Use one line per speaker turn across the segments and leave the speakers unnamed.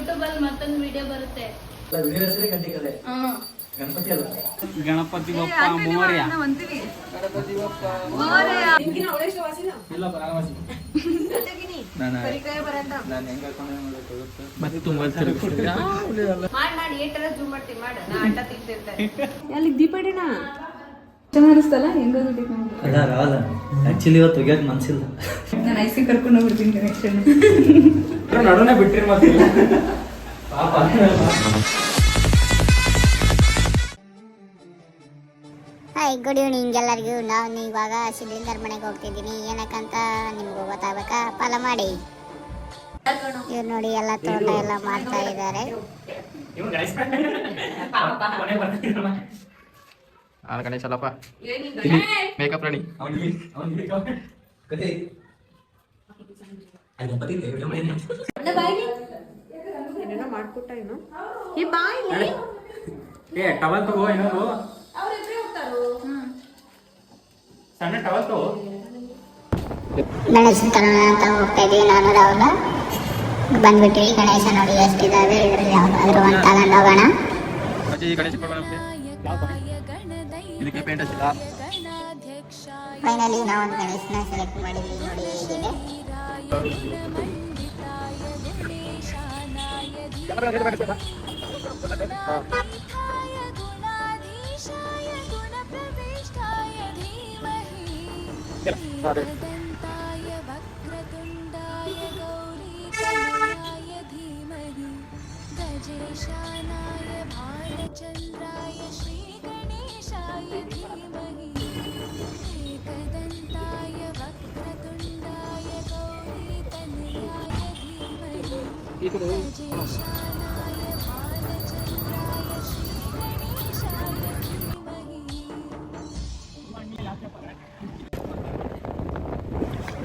YouTube ಅಲ್ಲಿ ಮತ್ತೊಂದು video ಬರುತ್ತೆ.
ಗಣಪತಿ ಅಲ್ಲ,
ಗಣಪತಿ ಬಪ್ಪ ಮೋರ್ಯ.
ಗಣಪತಿ ಬಪ್ಪ ಇಲ್ಲ ಬರಾಮಸಿ.
ಮತ್ತೆ ತುಂಬಾ
ಮಾಡಿ ಏಟರ ಜೂಮ್ ಮಾಡ್ತೀನಿ ಮಾಡ ನಾ ಆಟ ತಿಂತಿರ್ತಾರೆ.
ಅಲ್ಲಿ ದೀಪಾವಳಿನ ಚೆನ್ನಾಗಿಸ್ತಲ್ಲ ಹೆಂಗ
ಅಲ್ಲ ರಾವಲ್ಲ ಆಕ್ಚುಲಿ ಇವತ್ತು ಹೋಗ್ಯಾಕ ಮನ್ಸಿಲ್ಲ.
ನಾನು ಐಸ್ ಕರ್ಕೊಂಡು ಹೋಗ್ಬಿಡ್ತೀನಿ ಕನೆಕ್ಷನ್
ನಡುನೆ ಬಿಟ್ಟಿರಿ ಮತ್ತೆ
ಪಾಪ.
ಹಾಯ್, ಗುಡ್ ಈವ್ನಿಂಗ್ ಎಲ್ಲರಿಗೂ. ನಾನು ಇವಾಗ ಸಿದ್ಲಿಂಗರ ಮನೆಗೆ ಹೋಗ್ತಿದ್ದೀನಿ. ಏನಕ್ಕಂತ ನಿಮ್ಗೂ ಗೊತ್ತಾಗಬೇಕಾ? ಫಾಲೋ ಮಾಡಿ. ಇವ್ರು ನೋಡಿ ಎಲ್ಲ ತೋಟ ಎಲ್ಲ ಮಾಡ್ತಾ ಇದ್ದಾರೆ.
ಗಣೇಶ ಅಲ್ಲಪ್ಪ, ಮೇಕಪ್ ರೆಡಿ.
ಮಾಡ್ಕೊಟ್ಟ ಏನು
ಟವಲ್ ತಗೋ, ಇನ್ನೊಂದು ಸಣ್ಣ ಟವಲ್ ತಗೋ.
ಗಣೇಶನ ತರೋಣ ಅಂತ ಹೋಗ್ತಾ ಇದ್ದೀವಿ ನಾನು ರಾಹುಲ. ಬಂದ್ಬಿಟ್ವಿ. ಗಣೇಶ ನೋಡಿ ಎಷ್ಟಿದ್ದಾವೆ, ಇದರಲ್ಲಿ ಯಾವ್ದಾದ್ರು ಒಂದು ತಗೊಂಡು ಹೋಗೋಣ.
ಗಣೇಶ ಇದಕ್ಕೆ ಪೇಂಟ್ ಹಚ್ಚಿಲ್ಲ.
ಫೈನಲಿ ನಾವೊಂದು ಗಣೇಶನ ಸೆಲೆಕ್ಟ್ ಮಾಡಿದ್ವಿ. ನೋಡಿ ಹೇಗಿದೆ.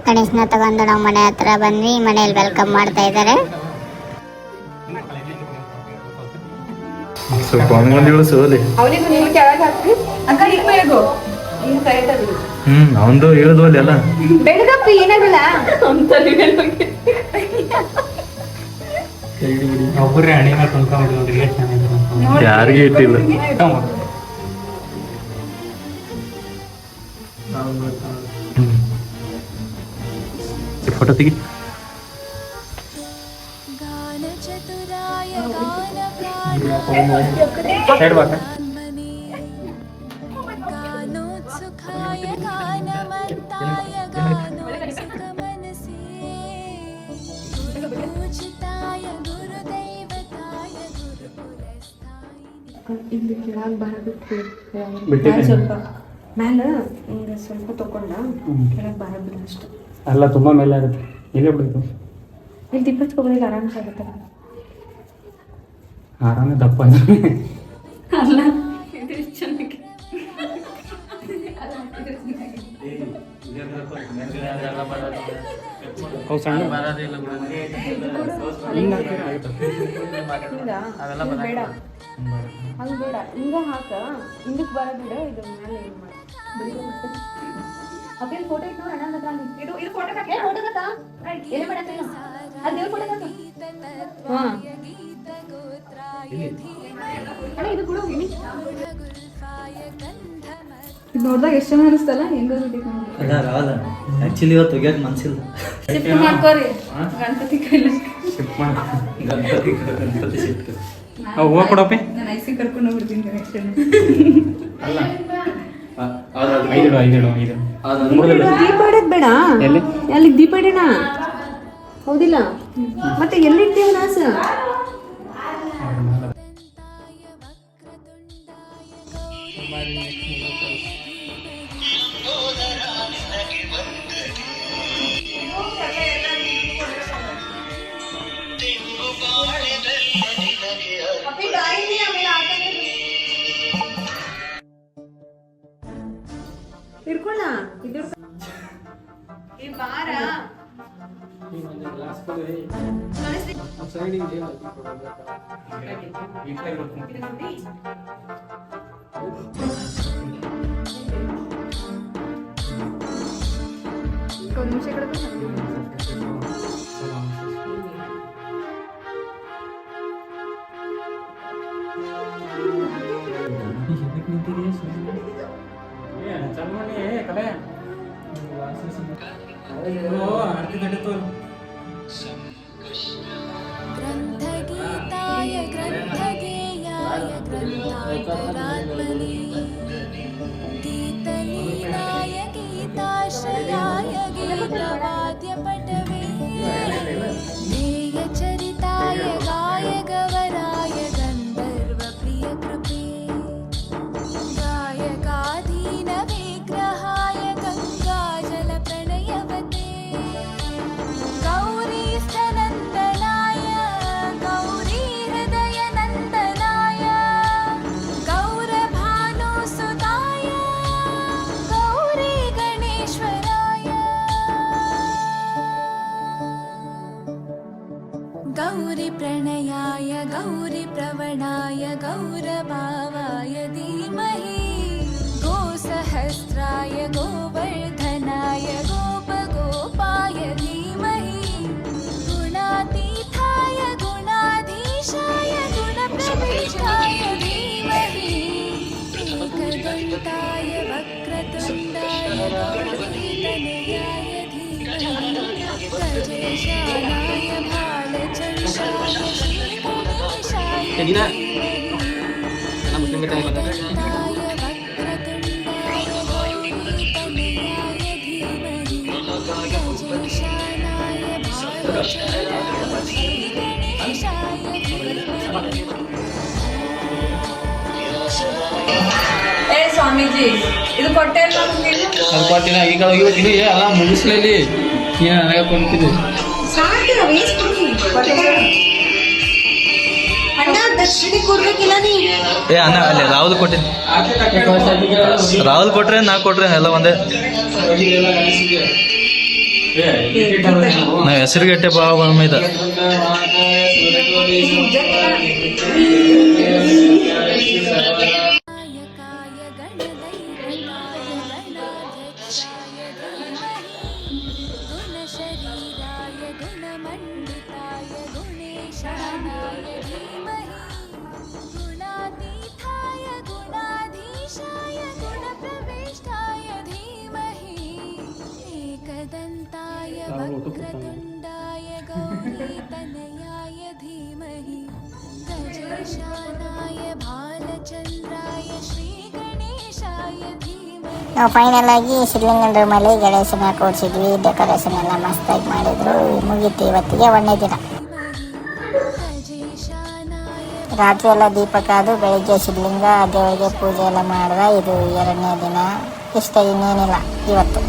ಗಣೇಶನ ತಗೊಂಡು ನಾವು ಮನೆ ಹತ್ರ ಬಂದ್ವಿ. ಮನೆಯಲ್ಲಿ ವೆಲ್ಕಮ್ ಮಾಡ್ತಾ ಇದ್ದಾರೆ.
ಅವಂದು ಹೇಳಿದ್ವಲ್ಲ ಎಲ್ಲ
ಬೆಳಗಪ್ಪಿ ಏನಾಗಲ್ಲ
ಒಬ್ಬರೇ ಹಣಿ ಮೇಲೆ ಕುಂತ್ಕೊಂಡ್ಬಿಟ್ಟು
ಯಾರಿಗೆ ಇಟ್ಟಿಲ್ಲ. ಫೋಟೋ ತೆಗಿ.
ಸೈಡ್ ಬಾಕ.
ಇಲ್ಲಿ ಕೆಳಗೆ ಬರಬಿಟ್ಟು
ಬಿಟ್ಟಿದ್ದೀನಿ.
ಸ್ವಲ್ಪ ಮ್ಯಾಲ ಹಿಂಗೆ ಸ್ವಲ್ಪ ತಕೊಂಡ ಕೆಳಗೆ ಬರಬಿಡ ಅಷ್ಟು.
ಅಲ್ಲ ತುಂಬಾ ಮೇಲೆ ಆಗುತ್ತೆ. ಇಲ್ಲೇ ಬಿಡ್ತು.
ಇಲ್ಲಿ ದಿಪ್ಪತ್ಕೊಬಂದಿಲ್ಲ ಆರಾಮಾಗುತ್ತೆ.
ಆರಾಮೇ ದಪ್ಪ
ಅಲ್ಲ ಇದು ಚೆನ್ನಾಗಿ
ಅವು ಸಣ್ಣ
ಬೇಡ ಹಂಗೆ ಬೇಡ. ಹಿಂಗ ಹಾಕ, ಹಿಂದಕ್ಕೆ ಬರ ಬಿಡ. ಇದು ಮೇಲೆ ಏನು ಮಾಡಿ ಅಪ್ಪೇನು ಫೋಟೋ ಇಟ್ಟು ನೋಡಿ ಅಣ್ಣ ಹತ್ರ. ಇದು ಇದು ಫೋಟೋ ಹಾಕಿ ಫೋಟೋ ಕತ್ತ ಏನು ಮಾಡತ್ತೆ ಅದು ದೇವ್ರ ಫೋಟೋ ಕತ್ತ. ಹಾಂ ಅಣ್ಣ ಇದು ಕೂಡ ಹೋಗಿ ಇದು ನೋಡಿದಾಗ ಎಷ್ಟು ಚೆನ್ನಾಗಿ ಅನಿಸ್ತಲ್ಲ. ಹೆಂಗ
ಅಲ್ಲ ರಾವಲ್ಲ ಆಕ್ಚುಲಿ ಇವತ್ತು ಹೋಗ್ಯಾಕ ಮನ್ಸಿಲ್ಲ.
ಶಿಫ್ಟ್ ಮಾಡ್ಕೋರಿ ಗಣಪತಿ ಕೈಲಿ.
ಗಣಪತಿ ಶಿಫ್ಟ್.
ಹೂವು ಕೊಡಪ್ಪಿ.
ನಾನು ಐಸಿ ಕರ್ಕೊಂಡು ಹೋಗ್ಬಿಡ್ತೀನಿ ಕನೆಕ್ಷನ್.
ಅಲ್ಲ ಐದು
ದೀಪ ಇಡೋದು ಬೇಡ.
ಎಲ್ಲಿ
ಅಲ್ಲಿಗೆ ದೀಪ ಇಡೋಣ. ಹೌದಿಲ್ಲ? ಮತ್ತೆ ಎಲ್ಲಿಡ್ತೀವಿ ನಾಸ? ಹಿಡ್ಕೊಳ್ಳ ಇದು ಬಾರ ಒಂದು ನಿಮಿಷ
ग्रन्थगीताय ग्रन्थगेयाय ग्रन्थान्तरात्मने गीतलीलाय गीताश्रयाय गीतवाद्यपटवे गेयचरिताय गायगवराय गन्धर्वप्रियकृपे गायकाधीनविग्रहाय गङ्गाजलप्रणयवते गौरीस्थनन्दनाय गौरीहृदयनन्दनाय गौरभानुसुताय गौरीगणेश्वराय गौरीप्रणयाय गौरीप्रवणाय गौरभावाय धीमहि गोसहस्राय गोवर्धनाय गोपगोपाय धीमहि गुणातीताय गुणाधीशाय गुणप्रविष्टाय धीमहि एकदन्ताय वक्रतुण्डाय गौरीतनयाय धीमहि गजेशानाय भालचन्द्राय श्रीगणेशाय धीमहि एकदन्ताय वक्रतुण्डाय गौरीतनयाय धीमहि गजेशानाय भालचन्द्राय श्रीगणेशाय धीमहि
ಏ ಸ್ವಾಮೀಜಿ ಇದು ಕೊಟ್ಟೆ ಇಲ್ಲ ನೀನು
ಅದು ಕೊಟ್ಟಿನ ಈಗ ಹೋಗಿದ್ದೀನಿ ಎಲ್ಲ ಮುಗಿಸ್ಲಲ್ಲಿ ನೀನು ನನಗೆ ಕೊಂತಿದ್ದೆ
ಸಾಕಿಲ್ಲ ವೇಸ್ಟ್ ಕೊಡಿ ಅಣ್ಣ ದಕ್ಷಿಣ ಕೊಡ್ಬೇಕಿಲ್ಲ ನೀ
ಏ ಅಣ್ಣ ಅಲ್ಲಿ ರಾಹುಲ್ ಕೊಟ್ಟಿನಿ ರಾಹುಲ್ ಕೊಟ್ರೆ ನಾ ಕೊಟ್ರೆ ಎಲ್ಲ ಒಂದೇ ನಾವು ಹೆಸರುಗಟ್ಟೆ ಭಾವ ಮೈದ
नायकाय गणदैवताय गणाध्यक्षाय धीमहि गुणशरीराय गुणमण्डिताय गुणेशानाय धीमहि गुणातीताय गुणाधीशाय गुणप्रविष्टाय धीमहि एकदन्ताय वक्रतुण्डाय गौरीतनयाय धीमहि गजेशानाय भालचन्द्राय श्रीगणेशाय धीमहि
ನಾವು ಫೈನಲ್ ಆಗಿ ಶಿವಲಿಂಗನ ರೂಮಲ್ಲಿ ಗಣೇಶನ ಕೂರಿಸಿದ್ವಿ. ಡೆಕೋರೇಷನ್ ಎಲ್ಲ ಮಸ್ತಾಗಿ ಮಾಡಿದ್ರು. ಮುಗೀತು ಇವತ್ತಿಗೆ 1ನೇ ದಿನ.
गजेशानाय
ರಾತ್ರಿ ಎಲ್ಲ ದೀಪ ಕಾದು ಬೆಳಿಗ್ಗೆ ಶಿವಲಿಂಗ ದೇವರಿಗೆ ಪೂಜೆ ಎಲ್ಲ ಮಾಡಿದ. ಇದು 2ನೇ ದಿನ. ಇಷ್ಟ, ಇನ್ನೇನಿಲ್ಲ ಇವತ್ತು.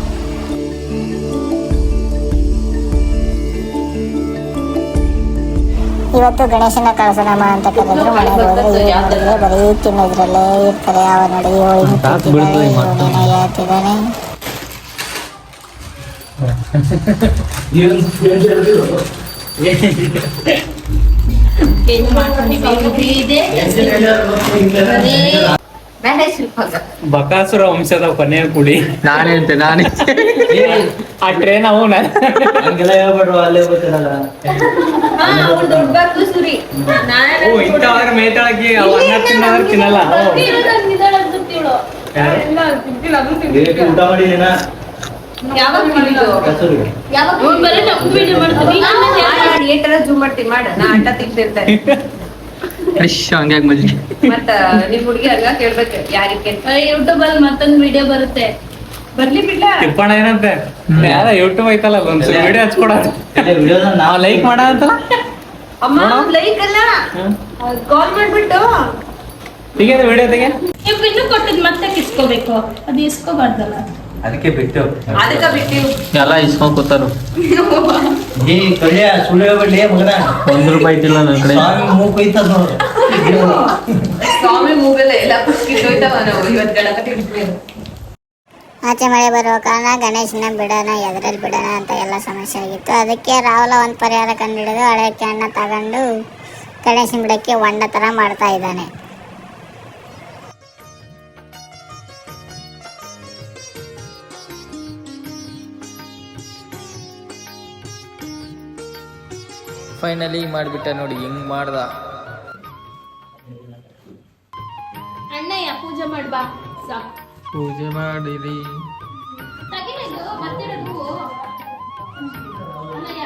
ಇವತ್ತು ಗಣೇಶನ ಕಳ್ಸೋಣಮ್ಮ ಅಂತ ಕರೆದ್ರು. ಮನೆಗೆ ಹೋದ್ರೆ ಇವ್ರು ನೋಡಿದ್ರೆ ಬರೀ ತಿನ್ನೋದ್ರಲ್ಲೇ ಇರ್ತಾರೆ. ಅವ ನೋಡಿ ಹಿಂಗೆ ತಿಂತಿದ್ದಾನೆ, ಇವನೇನೋ ಹೇಳ್ತಿದ್ದಾನೆ.
ಬಕಾಸುರ ವಂಶದ ಕೊನೆಯ ಕುಡಿ ನಾನೇ ಅಂತೆ ನಾನೇ ಆ ಟ್ರೇನ್ ಅವು
ಹಂಗೆಲ್ಲ ಹೇಳ್ಬೇಡ್ರು, ಅಲ್ಲೇ ಗೊತ್ತಿರಲ್ಲ.
ಸುರಿ
ಓ ಇಂಥವಾಗ ಮೇತಾಳಕ್ಕೆ ಅವು ಅನ್ನ ತಿನ್ನೋದ್ರೆ ತಿನ್ನಲ್ಲ
ಊಟ ಮಾಡಿದೀನ
ಯಾವಾಗ
ಕಸೂರಿ
ಏಟರ ಜೂಮ್ ಮಾಡ್ತೀನಿ ಮಾಡ ನಾ ಅಡ್ಡ ತಿಂತಿರ್ತಾರೆ
ಹಂಗ್ಯಾಗ ಮಜಿ
ಮತ್ತ ನಿಮ್ ಹುಡುಗಿ ಹಂಗ ಕೇಳ್ಬೇಕು ಯಾರಿಗೆ ಯೂಟ್ಯೂಬ್ ಅಲ್ಲಿ ಮತ್ತೊಂದ್ ವಿಡಿಯೋ ಬರುತ್ತೆ ಬರ್ಲಿ ಬಿಡ್ಲ
ತಿಪ್ಪಣ್ಣ ಏನಂತೆ ಯಾರ ಯೂಟ್ಯೂಬ್ ಐತಲ್ಲ ಒಂದ್ಸಲ ವಿಡಿಯೋ ಹಚ್ಕೊಡೋದು
ವಿಡಿಯೋನ
ನಾವು ಲೈಕ್ ಮಾಡ ಅಂತಲ್ಲ
ಅಮ್ಮ ಲೈಕ್ ಅಲ್ಲ ಕಾಲ್ ಮಾಡ್ಬಿಟ್ಟು
ತೆಗೆದು ವಿಡಿಯೋ ತೆಗೆ
ನೀವು ಇನ್ನೂ ಕೊಟ್ಟಿದ್ ಮತ್ತೆ ಕಿಸ್ಕೋಬೇಕು ಅದು ಇಸ್ಕೋಬಾರ್ದಲ್ಲ.
ಅದಕ್ಕೆ ಬಿಟ್ಟು
ಅದಕ್ಕ ಬಿಟ್ಟಿವ್
ಎಲ್ಲ ಇಸ್ಕೊಂಡ್ ಕೂತಾರು
ಈ ಕಳ್ಯ ಸುಳ್ಳು ಹೇಳ್ಬಿಡ್ಲಿ ಮಗನ.
₹1 ಐತಿಲ್ಲ ನನ್ನ ಕಡೆ
ಸ್ವಾಮಿ ಮೂಗ್ ಕೊಯ್ತದ ನೋಡು.
ಸ್ವಾಮಿ ಮೂಗಲ್ಲ ಎಲ್ಲ ಕುಸ್ಕಿದ್ದೋಯ್ತವ ನಾವು ಇವತ್ತು ಗಣಪತಿ ಬಿಟ್ವಿ
ಆಚೆ ಮಳೆ ಬರುವ ಕಾರಣ ಗಣೇಶನ ಬಿಡೋಣ, ಎದ್ರಲ್ಲಿ ಬಿಡೋಣ ಅಂತ ಎಲ್ಲ ಸಮಸ್ಯೆ ಆಗಿತ್ತು. ಅದಕ್ಕೆ ರಾಹುಲ ಒಂದು ಪರಿಹಾರ ಕಂಡುಹಿಡಿದು ಹಳೆ ಕ್ಯಾನ್ನ ತಗೊಂಡು ಗಣೇಶನ ಬಿಡಕ್ಕೆ ಹೊಂಡ ಥರ ಮಾಡ್ತಾ ಇದ್ದಾನೆ.
ಫೈನಲಿ ಮಾಡಿಬಿಟ್ಟ ನೋಡಿ, ಹಿಂಗ್ ಮಾಡ್ದ.
ಅಣ್ಣಯ್ಯ ಪೂಜೆ
ಪೂಜೆ ಮಾಡ್ಬಾ ಸಾಕು.
ಪೂಜೆ ಮಾಡಿರಿ.
ತೆಗಿಬೇಕು ಮತ್ತಿಡೋದು ಅಲ್ಲಯ್ಯ.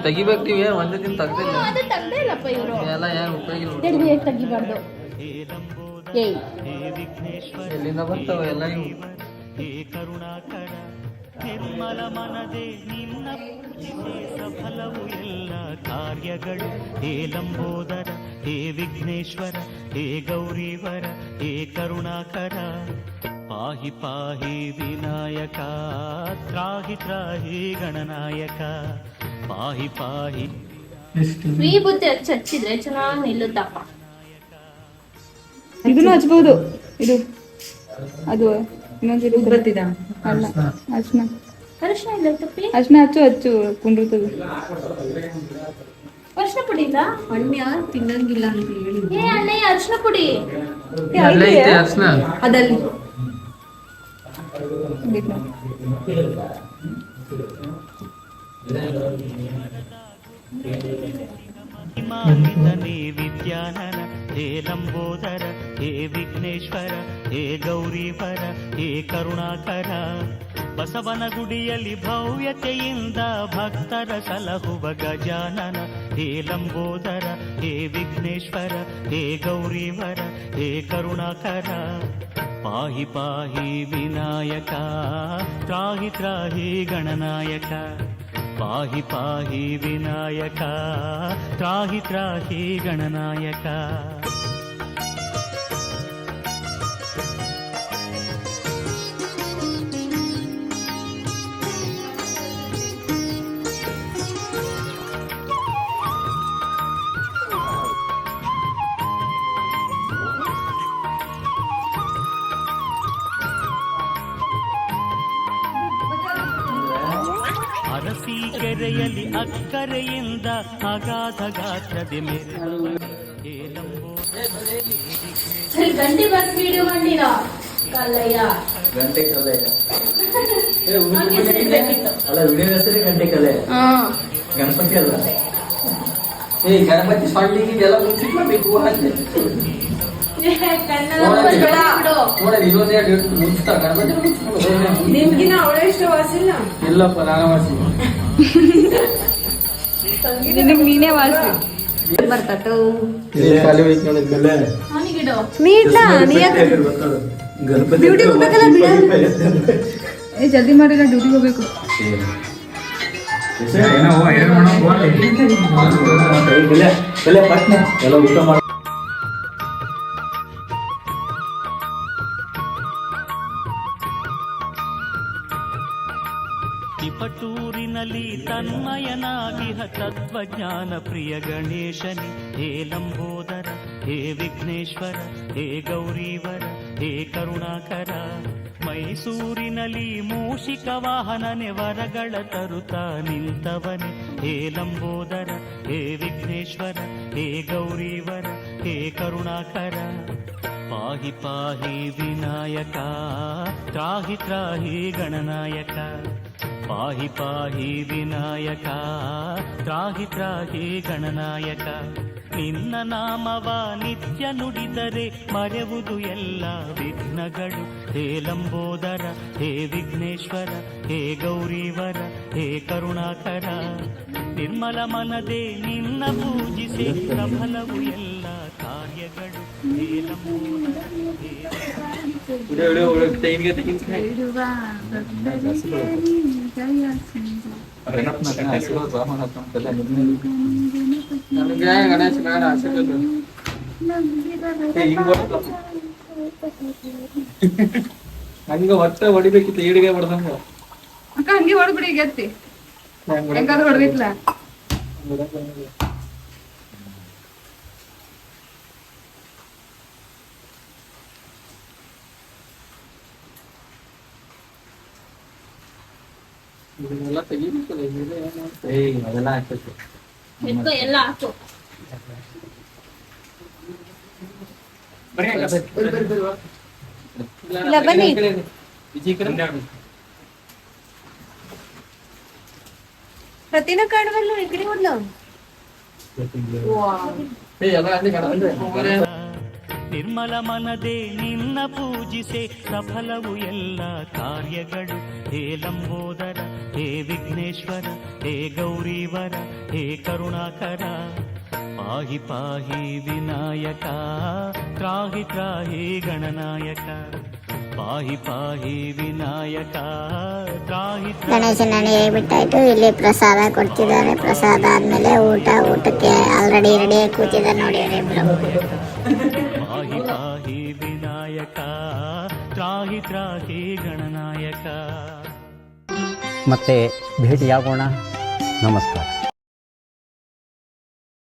ತೆಗಿಬೇಕು ನೀವು ಏನು ಒಂದೇ ದಿನ ತೆಗ್ದಿಲ್ಲ.
ಅದು ತೆಗ್ದೇ ಇಲ್ಲಪ್ಪ ಇವರು.
ಎಲ್ಲ ಏನು ಉಪಯೋಗ ಇಲ್ಲ.
ಹೇಗೆ ತೆಗಿಬಾರ್ದು. ಏಯ್
ಎಲ್ಲಿಂದ ಬರ್ತಾವ ಎಲ್ಲ ಇವು.
ನಿರ್ಮಲ ಮನದೆ ನಿನ್ನ ಪೂಜಿಸೆ ಸಫಲವು ಎಲ್ಲ ಕಾರ್ಯಗಳು. ಹೇ ಲಂಬೋದರ ಹೇ ವಿಘ್ನೇಶ್ವರ ಹೇ ಗೌರೀವರ ಹೇ ಕರುಣಾಕರ. ಪಾಹಿ ಪಾಹಿ ವಿನಾಯಕ ತ್ರಾಹಿ ತ್ರಾಹಿ ಗಣನಾಯಕ. ಪಾಹಿ ಪಾಹಿ
ವಿಭೂತಿ ಹಚ್ಚಿದ್ರೆ ಚೆನ್ನಾಗಿ ನಿಲ್ಲುತ್ತಪ್ಪ.
ಇದನ್ನು ಹಚ್ಬೋದು. ಇದು ಅದು ಇನ್ನೊಂದು ಬರ್ತಿದ ಅಲ್ಲ ಅರ್ಶನ.
ಅರಿಶಿನ ಇಲ್ಲ ತಪ್ಪಿ.
ಅರ್ಶನ ಹಚ್ಚು ಕುಂಡಿರ್ತದೆ.
ಅರಿಶಿನ ಪುಡಿ ಇಲ್ಲ.
ಅಣ್ಣ ತಿನ್ನಂಗಿಲ್ಲ ಅಂತ ಹೇಳಿ
ಏ ಅಣ್ಣಯ್ಯ ಅರಿಶಿನ ಪುಡಿ
ಎಲ್ಲ ಐತೆ ಅರ್ಶನ.
ಅದಲ್ಲಿ
ಹಿಮಾನ್ವಿತನೇ ವಿದ್ಯಾನನ ಹೇ ಲಂಬೋದರ ಹೇ ವಿಘ್ನೇಶ್ವರ ಹೇ ಗೌರೀವರ ಹೇ ಕರುಣಾಕರ. ಬಸವನ ಗುಡಿಯಲ್ಲಿ ಭವ್ಯತೆಯಿಂದ ಭಕ್ತರ ಸಲಹುವ ಗಜಾನನ ಹೇ ಲಂಬೋದರ ಹೇ ವಿಘ್ನೇಶ್ವರ ಹೇ ಗೌರೀವರ ಹೇ ಕರುಣಾಕರ. ಪಾಹಿ ಪಾಹಿ ವಿನಾಯಕ ತ್ರಾಹಿ ತ್ರಾಹಿ ಗಣನಾಯಕ. ಪಾಹಿ ಪಾಹಿ ವಿನಾಯಕ ತ್ರಾಹಿ ತ್ರಾಹಿ ಗಣನಾಯಕ. ಅರಸಿ ಕೆರೆಯಲ್ಲಿ ಅಕ್ಕರೆಯಿಂದ ಅಗಾಧ ಗಾತ್ರದೆ ಮೆರೆದವನೇ ಹೇ ಲಂಬೋದರ.
ಗಂಟೆ ಬಸ್ ವಿಡಿಯೋ ಮಾಡಿರೋ ಕಲ್ಲಯ್ಯ.
ಗಂಟೆ ಕಲೆ ಅಲ್ಲ, ವಿಡಿಯೋ ಹೆಸರೇ ಗಂಟೆ ಕಲೆ. ಗಣಪತಿ ಅಲ್ಲ. ಗಣಪತಿ ಸ್ವಾಮಿಗೆ ಎಲ್ಲ ಮುಚ್ಚಿಟ್ಬೇಕು.
ನಿಮ್ಗಿನ ಅವಳ ಇಷ್ಟ ವಾಸಿಲ್ಲ.
ಇಲ್ಲಪ್ಪ ನಾನು ವಾಸಿ.
ನಿನಗ್ ನೀನೇ ವಾಸಿ ಬರ್ತತು.
ಅವನಿಗಿಡು
ಡ್ಯೂಟಿ ಹೋಗ್ಬೇಕಲ್ಲ ಬಿಡ. ಜಲ್ದಿ ಮಾಡಿಲ್ಲ, ಡ್ಯೂಟಿಗೆ ಹೋಗ್ಬೇಕು.
ಎಲ್ಲ ಊಟ ಮಾಡಿ
ತಿಪಟೂರಿನಲ್ಲಿ ತನ್ಮಯನಾಗಿಹ ತತ್ವಜ್ಞಾನ ಪ್ರಿಯ ಗಣೇಶನಿ ಹೇ ಲಂಬೋದರ ಹೇ ವಿಘ್ನೇಶ್ವರ ಹೇ ಗೌರೀವರ ಹೇ ಕರುಣಾಕರ. ಮೈಸೂರಿನಲ್ಲಿ ಮೂಷಿಕ ವಾಹನನೆ ವರಗಳ ತರುತ್ತಾ ನಿಂತವನೆ ಹೇ ಲಂಬೋದರ ಹೇ ವಿಘ್ನೇಶ್ವರ ಹೇ ಗೌರೀವರ ಹೇ ಕರುಣಾಕರ. ಪಾಹಿ ಪಾಹಿ ವಿನಾಯಕ ತ್ರಾಹಿ ತ್ರಾಹಿ ಗಣನಾಯಕ. ಪಾಹಿ ಪಾಹಿ ವಿನಾಯಕ ತ್ರಾಹಿ ತ್ರಾಹಿ ಗಣನಾಯಕ. ನಿನ್ನ ನಾಮವ ನಿತ್ಯ ನುಡಿದರೆ ಮರೆಯುವುದು ಎಲ್ಲ ವಿಘ್ನಗಳು. ಹೇ ಲಂಬೋದರ ಹೇ ವಿಘ್ನೇಶ್ವರ ಹೇ ಗೌರೀವರ ಹೇ ಕರುಣಾಕರ. ನಿರ್ಮಲ ಮನದೆ ನಿನ್ನ ಪೂಜಿಸೆ ಪ್ರಬಲವು ಎಲ್ಲ ಕಾರ್ಯಗಳು. ಹೇ ಲಂಬೋದರ ಹೇ
ನನಗೆ ಗಣೇಶ ಬೇಡ ಆಶೀರ್ವಾದ. ಹಂಗ ಹೊಟ್ಟೆ ಹೊಡಿಬೇಕಿತ್ತು, ಈಡಿಗೆ ಹೊಡೆದಂಗ.
ಅಕ್ಕ ಹಂಗೆ ಹೊಡ್ಬಿಡಿ, ಈಗ ಎತ್ತಿ ಹೆಂಗಾದ್ರು ಹೊಡೆದಿತ್ಲ.
ಇದನ್ನೆಲ್ಲ ತೆಗಿಬೇಕಲ್ಲ,
ಅದೆಲ್ಲ ಆಗ್ತೈತೆ.
ಎತ್ಕೊ ಎಲ್ಲ ಹಾಕು.
ಇಲ್ಲ ಬನ್ನಿ. ಪ್ರತಿನ ಕಾಣವಲ್ಲ ಈ ಕಡೆ ಹೋದ್ಲು.
ನಿರ್ಮಲ ಮನದೆ ನಿನ್ನ ಪೂಜಿಸೆ ಸಫಲವು ಎಲ್ಲ ಕಾರ್ಯಗಳು. ಹೇ ಲಂಬೋದರ, ಹೇ ವಿಘ್ನೇಶ್ವರ, ಹೇ ಗೌರೀವರ, ಹೇ ಕರುಣಾಕರ. ಪಾಹಿ ಪಾಹಿ ವಿನಾಯಕ, ತ್ರಾಹಿ ತ್ರಾಹಿ ಗಣನಾಯಕ. ಪಾಹಿ ಪಾಹಿ ವಿನಾಯಕ, ತ್ರಾಹಿ
ಗಣೇಶನ ಹೇಳ್ಬಿಟ್ಟಾಯ್ತು. ಇಲ್ಲಿ ಪ್ರಸಾದ ಕೊಡ್ತಿದ್ದಾರೆ. ಪ್ರಸಾದ ಆದ್ಮೇಲೆ ಊಟಕ್ಕೆ ಆಲ್ರೆಡಿ ರೆಡಿ ಆಗಿ ಕೂತಿದ್ದಾರೆ ನೋಡಿ ಇವರಿಬ್ರು.
ಪಾಹಿ ಪಾಹಿ ವಿನಾಯಕ, ತ್ರಾಹಿ ತ್ರಾಹಿ ಗಣನಾಯಕ.
ಮತ್ತೆ ಭೇಟಿಯಾಗೋಣ. ನಮಸ್ಕಾರ.